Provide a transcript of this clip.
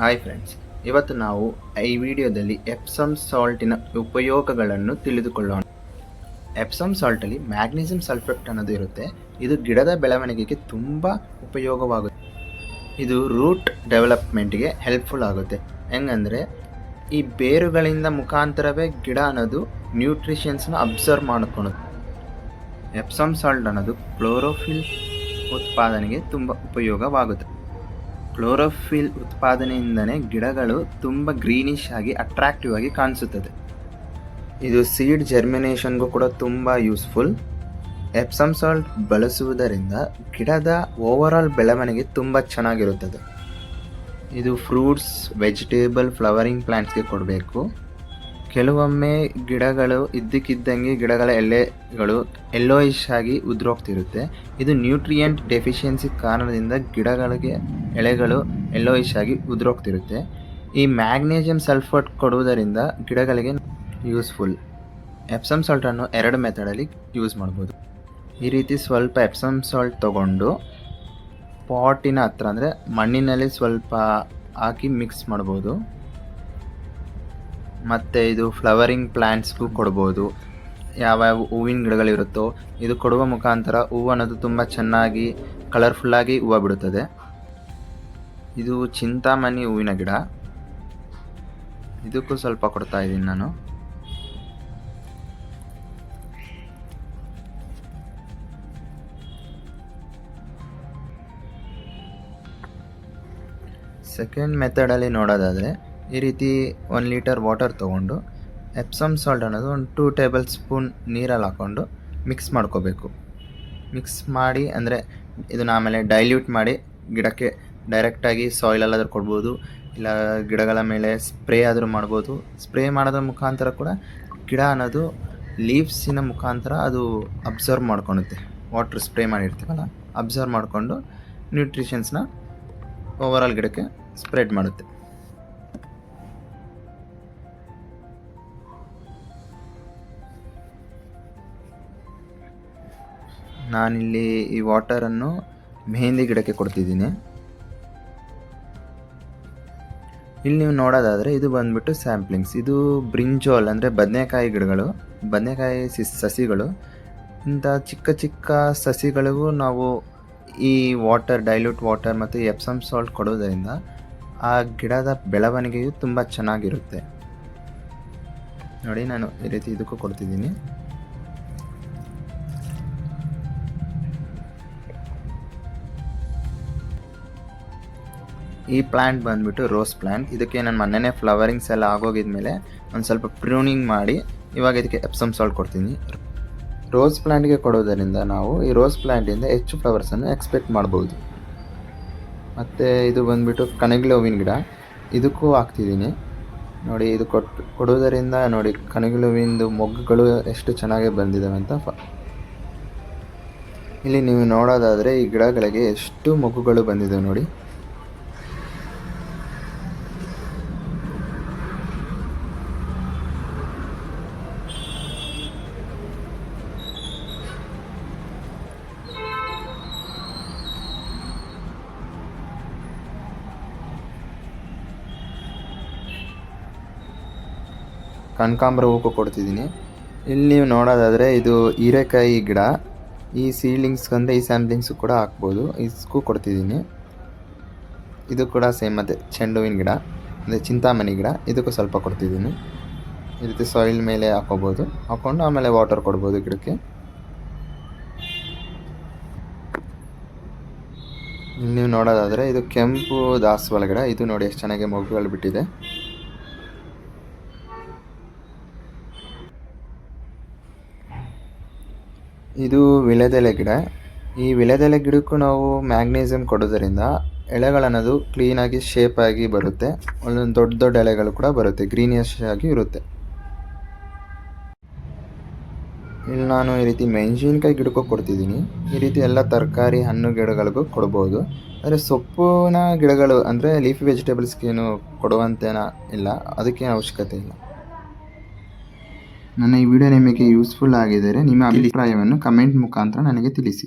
Hi friends, ಇವತ್ತು ನಾವು ಈ ವಿಡಿಯೋದಲ್ಲಿ ಎಪ್ಸಮ್ ಸಾಲ್ಟಿನ ಉಪಯೋಗಗಳನ್ನು ತಿಳಿದುಕೊಳ್ಳೋಣ. ಎಪ್ಸಮ್ ಸಾಲ್ಟಲ್ಲಿ ಮ್ಯಾಗ್ನೀಸಿಯಂ ಸಲ್ಫೇಟ್ ಅನ್ನೋದು ಇರುತ್ತೆ. ಇದು ಗಿಡದ ಬೆಳವಣಿಗೆಗೆ ತುಂಬ ಉಪಯೋಗವಾಗುತ್ತೆ. ಇದು ರೂಟ್ ಡೆವಲಪ್ಮೆಂಟ್ಗೆ ಹೆಲ್ಪ್ಫುಲ್ ಆಗುತ್ತೆ. ಹೆಂಗಂದರೆ ಈ ಬೇರುಗಳಿಂದ ಮುಖಾಂತರವೇ ಗಿಡ ಅನ್ನೋದು ನ್ಯೂಟ್ರಿಷನ್ಸ್ನ ಅಬ್ಸರ್ವ್ ಮಾಡ್ಕೊಳುತ್ತೆ. ಎಪ್ಸಮ್ ಸಾಲ್ಟ್ ಅನ್ನೋದು ಕ್ಲೋರೋಫಿಲ್ ಉತ್ಪಾದನೆಗೆ ತುಂಬ ಉಪಯೋಗವಾಗುತ್ತೆ. ಕ್ಲೋರೋಫಿಲ್ ಉತ್ಪಾದನೆಯಿಂದನೇ ಗಿಡಗಳು ತುಂಬ ಗ್ರೀನಿಶ್ ಆಗಿ ಅಟ್ರಾಕ್ಟಿವ್ ಆಗಿ ಕಾಣಿಸುತ್ತದೆ. ಇದು ಸೀಡ್ ಜರ್ಮಿನೇಷನ್ಗೂ ಕೂಡ ತುಂಬ ಯೂಸ್ಫುಲ್. ಎಪ್ಸಮ್ ಸಾಲ್ಟ್ ಬಳಸುವುದರಿಂದ ಗಿಡದ ಓವರಾಲ್ ಬೆಳವಣಿಗೆ ತುಂಬ ಚೆನ್ನಾಗಿರುತ್ತದೆ. ಇದು ಫ್ರೂಟ್ಸ್, ವೆಜಿಟೇಬಲ್, ಫ್ಲವರಿಂಗ್ ಪ್ಲಾಂಟ್ಸ್ಗೆ ಕೊಡಬೇಕು. ಕೆಲವೊಮ್ಮೆ ಗಿಡಗಳು ಇದ್ದಕ್ಕಿದ್ದಂಗೆ ಗಿಡಗಳ ಎಲೆಗಳು ಯೆಲ್ಲೋಯಿಶ್ ಆಗಿ ಉದುರೋಗ್ತಿರುತ್ತೆ. ಇದು ನ್ಯೂಟ್ರಿಯೆಂಟ್ ಡೆಫಿಷಿಯನ್ಸಿ ಕಾರಣದಿಂದ ಗಿಡಗಳಿಗೆ ಎಲೆಗಳು ಯೆಲ್ಲೋಯಿಶ್ ಆಗಿ ಉದುರೋಗ್ತಿರುತ್ತೆ. ಈ ಮ್ಯಾಗ್ನೀಸಿಯಂ ಸಲ್ಫೇಟ್ ಕೊಡುವುದರಿಂದ ಗಿಡಗಳಿಗೆ ಯೂಸ್ಫುಲ್. ಎಪ್ಸಮ್ ಸಾಲ್ಟನ್ನು 2 ಮೆಥಡಲ್ಲಿ ಯೂಸ್ ಮಾಡ್ಬೋದು. ಈ ರೀತಿ ಸ್ವಲ್ಪ ಎಪ್ಸಮ್ ಸಾಲ್ಟ್ ತೊಗೊಂಡು ಪಾಟಿನ ಹತ್ರ ಅಂದರೆ ಮಣ್ಣಿನಲ್ಲಿ ಸ್ವಲ್ಪ ಹಾಕಿ ಮಿಕ್ಸ್ ಮಾಡ್ಬೋದು. ಮತ್ತು ಇದು ಫ್ಲವರಿಂಗ್ ಪ್ಲ್ಯಾಂಟ್ಸ್ಗೂ ಕೊಡ್ಬೋದು. ಯಾವ್ಯಾವ ಹೂವಿನ ಗಿಡಗಳಿರುತ್ತೋ ಇದು ಕೊಡುವ ಮುಖಾಂತರ ಹೂವು ಅನ್ನೋದು ತುಂಬ ಚೆನ್ನಾಗಿ ಕಲರ್ಫುಲ್ಲಾಗಿ ಹೂವು ಬಿಡುತ್ತದೆ. ಇದು ಚಿಂತಾಮಣಿ ಹೂವಿನ ಗಿಡ, ಇದಕ್ಕೂ ಸ್ವಲ್ಪ ಕೊಡ್ತಾ ಇದ್ದೀನಿ ನಾನು. ಸೆಕೆಂಡ್ ಮೆಥಡಲ್ಲಿ ನೋಡೋದಾದರೆ ಈ ರೀತಿ 1 ಲೀಟರ್ ವಾಟರ್ ತೊಗೊಂಡು ಎಪ್ಸಮ್ ಸಾಲ್ಟ್ ಅನ್ನೋದು ಒಂದು 2 ಟೇಬಲ್ ಸ್ಪೂನ್ ನೀರಲ್ಲಿ ಹಾಕ್ಕೊಂಡು ಮಿಕ್ಸ್ ಮಾಡ್ಕೋಬೇಕು. ಮಿಕ್ಸ್ ಮಾಡಿ ಅಂದರೆ ಇದನ್ನು ಆಮೇಲೆ ಡೈಲ್ಯೂಟ್ ಮಾಡಿ ಗಿಡಕ್ಕೆ ಡೈರೆಕ್ಟಾಗಿ ಸಾಯಿಲಲ್ಲಾದರೂ ಕೊಡ್ಬೋದು, ಇಲ್ಲ ಗಿಡಗಳ ಮೇಲೆ ಸ್ಪ್ರೇ ಆದರೂ ಮಾಡ್ಬೋದು. ಸ್ಪ್ರೇ ಮಾಡೋದ್ರ ಮುಖಾಂತರ ಕೂಡ ಗಿಡ ಅನ್ನೋದು ಲೀವ್ಸಿನ ಮುಖಾಂತರ ಅದು ಅಬ್ಸರ್ವ್ ಮಾಡ್ಕೊಳುತ್ತೆ. ವಾಟ್ರ್ ಸ್ಪ್ರೇ ಮಾಡಿರ್ತೀವಲ್ಲ, ಅಬ್ಸರ್ವ್ ಮಾಡಿಕೊಂಡು ನ್ಯೂಟ್ರಿಷನ್ಸ್ನ ಓವರಾಲ್ ಗಿಡಕ್ಕೆ ಸ್ಪ್ರೆಡ್ ಮಾಡುತ್ತೆ. ನಾನಿಲ್ಲಿ ಈ ವಾಟರನ್ನು ಮೆಹಂದಿ ಗಿಡಕ್ಕೆ ಕೊಡ್ತಿದ್ದೀನಿ. ಇಲ್ಲಿ ನೀವು ನೋಡೋದಾದರೆ ಇದು ಬಂದುಬಿಟ್ಟು ಸ್ಯಾಂಪ್ಲಿಂಗ್ಸ್. ಇದು ಬ್ರಿಂಜಾಲ್ ಅಂದರೆ ಬದನೆಕಾಯಿ ಗಿಡಗಳು, ಬದನೆಕಾಯಿ ಸಸಿಗಳು. ಇಂಥ ಚಿಕ್ಕ ಚಿಕ್ಕ ಸಸಿಗಳಿಗೂ ನಾವು ಈ ವಾಟರ್, ಡೈಲ್ಯೂಟ್ ವಾಟರ್ ಮತ್ತು ಎಪ್ಸಮ್ ಸಾಲ್ಟ್ ಕೊಡೋದರಿಂದ ಆ ಗಿಡದ ಬೆಳವಣಿಗೆಯು ತುಂಬ ಚೆನ್ನಾಗಿರುತ್ತೆ. ನೋಡಿ, ನಾನು ಈ ರೀತಿ ಇದಕ್ಕೂ ಕೊಡ್ತಿದ್ದೀನಿ. ಈ ಪ್ಲ್ಯಾಂಟ್ ಬಂದುಬಿಟ್ಟು ರೋಸ್ ಪ್ಲ್ಯಾಂಟ್. ಇದಕ್ಕೆ ನಾನು ಮೊನ್ನೆನೇ ಫ್ಲವರಿಂಗ್ಸ್ ಎಲ್ಲ ಆಗೋಗಿದ್ಮೇಲೆ ಒಂದು ಸ್ವಲ್ಪ ಪ್ರೂನಿಂಗ್ ಮಾಡಿ ಇವಾಗ ಇದಕ್ಕೆ ಎಪ್ಸಮ್ ಸಾಲ್ಟ್ ಕೊಡ್ತೀನಿ. ರೋಸ್ ಪ್ಲ್ಯಾಂಟ್ಗೆ ಕೊಡೋದರಿಂದ ನಾವು ಈ ರೋಸ್ ಪ್ಲ್ಯಾಂಟಿಂದ ಹೆಚ್ಚು ಫ್ಲವರ್ಸನ್ನು ಎಕ್ಸ್ಪೆಕ್ಟ್ ಮಾಡ್ಬೋದು. ಮತ್ತು ಇದು ಬಂದುಬಿಟ್ಟು ಕಣಗಿಲೆ ಹೂವಿನ ಗಿಡ, ಇದಕ್ಕೂ ಹಾಕ್ತಿದ್ದೀನಿ. ನೋಡಿ, ಇದು ಕೊಡೋದರಿಂದ ನೋಡಿ ಕಣಗಿಲೆ ಹೂವಿಂದು ಮೊಗ್ಗುಗಳು ಎಷ್ಟು ಚೆನ್ನಾಗಿ ಬಂದಿದ್ದಾವೆ ಅಂತ. ಇಲ್ಲಿ ನೀವು ನೋಡೋದಾದರೆ ಈ ಗಿಡಗಳಿಗೆ ಎಷ್ಟು ಮೊಗ್ಗುಗಳು ಬಂದಿದೆ ನೋಡಿ. ಕನಕಾಂಬರ ಹೂವು ಕೊಡ್ತಿದ್ದೀನಿ. ಇಲ್ಲಿ ನೀವು ನೋಡೋದಾದರೆ ಇದು ಹೀರೆಕಾಯಿ ಗಿಡ. ಈ ಸೀಡ್ಲಿಂಗ್ಸ್ ಅಂದರೆ ಈ ಸ್ಯಾಂಪ್ಲಿಂಗ್ಸು ಕೂಡ ಹಾಕ್ಬೋದು. ಇದಕ್ಕೂ ಕೊಡ್ತಿದ್ದೀನಿ. ಇದು ಕೂಡ ಸೇಮ್. ಮತ್ತು ಚೆಂಡು ಹೂವಿನ ಗಿಡ ಅಂದರೆ ಚಿಂತಾಮಣಿ ಗಿಡ, ಇದಕ್ಕೂ ಸ್ವಲ್ಪ ಕೊಡ್ತಿದ್ದೀನಿ. ಈ ರೀತಿ ಸಾಯಿಲ್ ಮೇಲೆ ಹಾಕ್ಕೋಬೋದು, ಹಾಕ್ಕೊಂಡು ಆಮೇಲೆ ವಾಟರ್ ಕೊಡ್ಬೋದು ಗಿಡಕ್ಕೆ. ಇಲ್ಲಿ ನೀವು ನೋಡೋದಾದರೆ ಇದು ಕೆಂಪು ದಾಸವಾಳ ಗಿಡ. ಇದು ನೋಡಿ ಎಷ್ಟು ಚೆನ್ನಾಗಿ ಮೊಗ್ಗುಗಳು ಬಿಟ್ಟಿದೆ. ಇದು ವಿಳೆದೆಲೆ ಗಿಡ. ಈ ವಿಳೆದೆಲೆ ಗಿಡಕ್ಕೂ ನಾವು ಮ್ಯಾಗ್ನೀಸಿಯಂ ಕೊಡೋದರಿಂದ ಎಲೆಗಳನ್ನೋದು ಕ್ಲೀನಾಗಿ ಶೇಪಾಗಿ ಬರುತ್ತೆ. ಒಂದೊಂದು ದೊಡ್ಡ ದೊಡ್ಡ ಎಲೆಗಳು ಕೂಡ ಬರುತ್ತೆ, ಗ್ರೀನಿಶ್ ಆಗಿ ಇರುತ್ತೆ. ಇಲ್ಲಿ ನಾನು ಈ ರೀತಿ ಮೆಣಸಿನ್ಕಾಯಿ ಗಿಡಕ್ಕೂ ಕೊಡ್ತಿದ್ದೀನಿ. ಈ ರೀತಿ ಎಲ್ಲ ತರಕಾರಿ, ಹಣ್ಣು ಗಿಡಗಳಿಗೂ ಕೊಡ್ಬೋದು. ಆದರೆ ಸೊಪ್ಪಿನ ಗಿಡಗಳು ಅಂದರೆ ಲೀಫಿ ವೆಜಿಟೇಬಲ್ಸ್ಗೇನು ಕೊಡುವಂತೇನ ಇಲ್ಲ, ಅದಕ್ಕೇನು ಅವಶ್ಯಕತೆ ಇಲ್ಲ. ನನ್ನ ಈ ವಿಡಿಯೋ ನಿಮಗೆ ಯೂಸ್ಫುಲ್ ಆಗಿದ್ದರೆ ನಿಮ್ಮ ಅಭಿಪ್ರಾಯವನ್ನು ಕಮೆಂಟ್ ಮುಖಾಂತರ ನನಗೆ ತಿಳಿಸಿ.